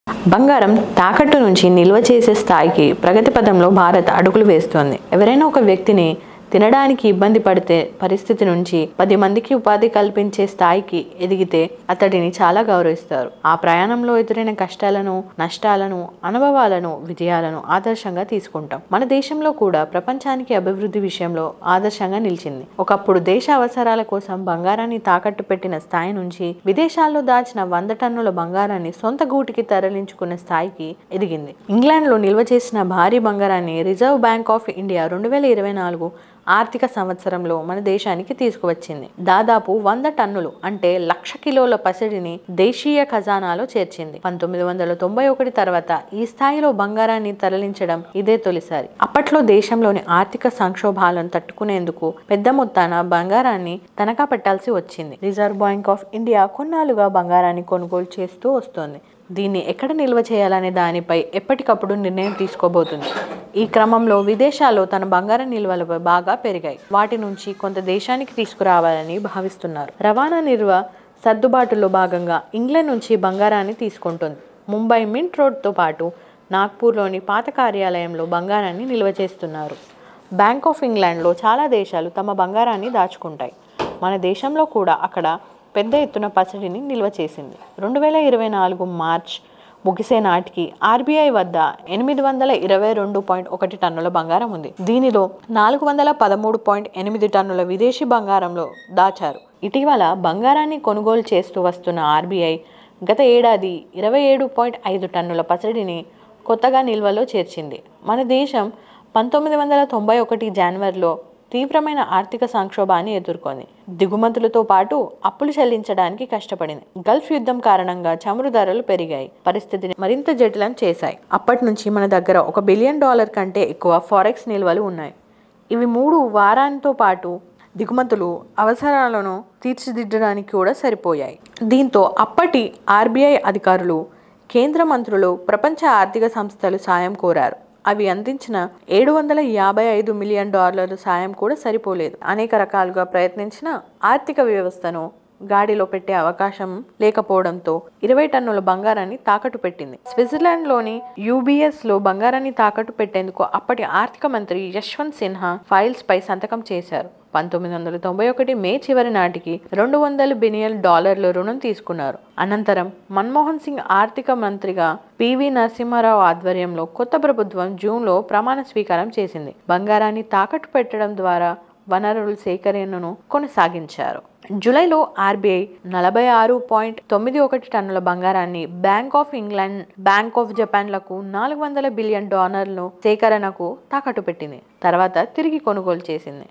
బంగారం తాకట్టు నుంచి నిల్వ చేసే స్థాయికి ప్రగతి పదంలో భారత్ అడుగులు వేస్తోంది. ఎవరైనా ఒక వ్యక్తిని తినడానికి ఇబ్బంది పడితే పరిస్థితి నుంచి 10 మందికి ఉపాధి కల్పించే స్థాయికి ఎదిగితే అతడిని చాలా గౌరవిస్తారు. ఆ ప్రయాణంలో ఎదురైన కష్టాలను, నష్టాలను, అనుభవాలను, విజయాలను ఆదర్శంగా తీసుకుంటాం. మన దేశంలో కూడా ప్రపంచానికి అభివృద్ధి విషయంలో ఆదర్శంగా నిలిచింది. ఒకప్పుడు దేశ అవసరాల కోసం బంగారాన్ని తాకట్టు పెట్టిన స్థాయి నుంచి విదేశాల్లో దాచిన 100 టన్నుల బంగారాన్ని సొంత గూటికి తరలించుకునే స్థాయికి ఎదిగింది. ఇంగ్లాండ్లో నిల్వ చేసిన భారీ బంగారాన్ని రిజర్వ్ బ్యాంక్ ఆఫ్ ఇండియా 2024 ఆర్థిక సంవత్సరంలో మన దేశానికి తీసుకువచ్చింది. దాదాపు 100 టన్నులు అంటే 1,00,000 కిలోల పసిడిని దేశీయ ఖజానాలో చేర్చింది. 1991 తర్వాత ఈ స్థాయిలో బంగారాన్ని తరలించడం ఇదే తొలిసారి. అప్పట్లో దేశంలోని ఆర్థిక సంక్షోభాలను తట్టుకునేందుకు పెద్ద మొత్తాన బంగారాన్ని తనఖా పెట్టాల్సి వచ్చింది. రిజర్వ్ బ్యాంక్ ఆఫ్ ఇండియా కొన్నాళ్లుగా బంగారాన్ని కొనుగోలు చేస్తూ వస్తోంది. దీన్ని ఎక్కడ నిల్వ చేయాలనే దానిపై ఎప్పటికప్పుడు నిర్ణయం తీసుకోబోతుంది. ఈ క్రమంలో విదేశాల్లో తన బంగారం నిల్వలపై బాగా పెరిగాయి. వాటి నుంచి కొంత దేశానికి తీసుకురావాలని భావిస్తున్నారు. రవాణా నిల్వ సర్దుబాటులో భాగంగా ఇంగ్లాండ్ నుంచి బంగారాన్ని తీసుకుంటుంది. ముంబై మింట్ రోడ్తో పాటు నాగ్పూర్లోని పాత కార్యాలయంలో బంగారాన్ని నిల్వ చేస్తున్నారు. బ్యాంక్ ఆఫ్ ఇంగ్లాండ్లో చాలా దేశాలు తమ బంగారాన్ని దాచుకుంటాయి. మన దేశంలో కూడా అక్కడ పెద్ద ఎత్తున పసిడిని నిల్వ చేసింది. 2024 మార్చ్ ముగిసే నాటికి ఆర్బీఐ వద్ద 822.1 టన్నుల బంగారం ఉంది. దీనిలో 413.8 టన్నుల విదేశీ బంగారంలో దాచారు. ఇటీవల బంగారాన్ని కొనుగోలు చేస్తూ వస్తున్న ఆర్బీఐ గత ఏడాది 27.5 టన్నుల పసిడిని కొత్తగా నిల్వలో చేర్చింది. మన దేశం 1991 జనవరిలో తీవ్రమైన ఆర్థిక సంక్షోభాన్ని ఎదుర్కొంది. దిగుమతులతో పాటు అప్పులు చెల్లించడానికి కష్టపడింది. గల్ఫ్ యుద్ధం కారణంగా చమురు ధరలు పెరిగాయి, పరిస్థితిని మరింత జటిలం చేశాయి. అప్పటి నుంచి మన దగ్గర $1 బిలియన్ కంటే ఎక్కువ ఫారెక్స్ నిల్వలు ఉన్నాయి. ఇవి 3 వారాలతో పాటు దిగుమతులు అవసరాలను తీర్చిదిద్దడానికి కూడా సరిపోయాయి. దీంతో అప్పటి ఆర్బీఐ అధికారులు, కేంద్ర మంత్రులు ప్రపంచ ఆర్థిక సంస్థలు సాయం కోరారు. అవి అందించిన $755 మిలియన్ సాయం కూడా సరిపోలేదు. అనేక రకాలుగా ప్రయత్నించిన ఆర్థిక వ్యవస్థను గాడిలో పెట్టే అవకాశం లేకపోవడంతో 20 టన్నుల బంగారాన్ని తాకట్టు పెట్టింది. స్విట్జర్లాండ్లోని యూబీఎస్లో బంగారాన్ని తాకట్టు పెట్టేందుకు అప్పటి ఆర్థిక మంత్రి యశ్వంత్ సిన్హా ఫైల్స్ పై సంతకం చేశారు. 1991 మే చివరి నాటికి $200 బిలియన్ రుణం తీసుకున్నారు. అనంతరం మన్మోహన్ సింగ్ ఆర్థిక మంత్రిగా పివి నరసింహారావు ఆధ్వర్యంలో కొత్త ప్రభుత్వం జూన్లో ప్రమాణ స్వీకారం చేసింది. బంగారాన్ని తాకట్టు పెట్టడం ద్వారా వనరుల సేకరణను కొనసాగించారు. జూలైలో ఆర్బీఐ 46.91 టన్నుల బంగారాన్ని bank of England, bank of జపాన్లకు $400 బిలియన్ సేకరణకు తాకట్టు పెట్టింది. తర్వాత తిరిగి కొనుగోలు చేసింది.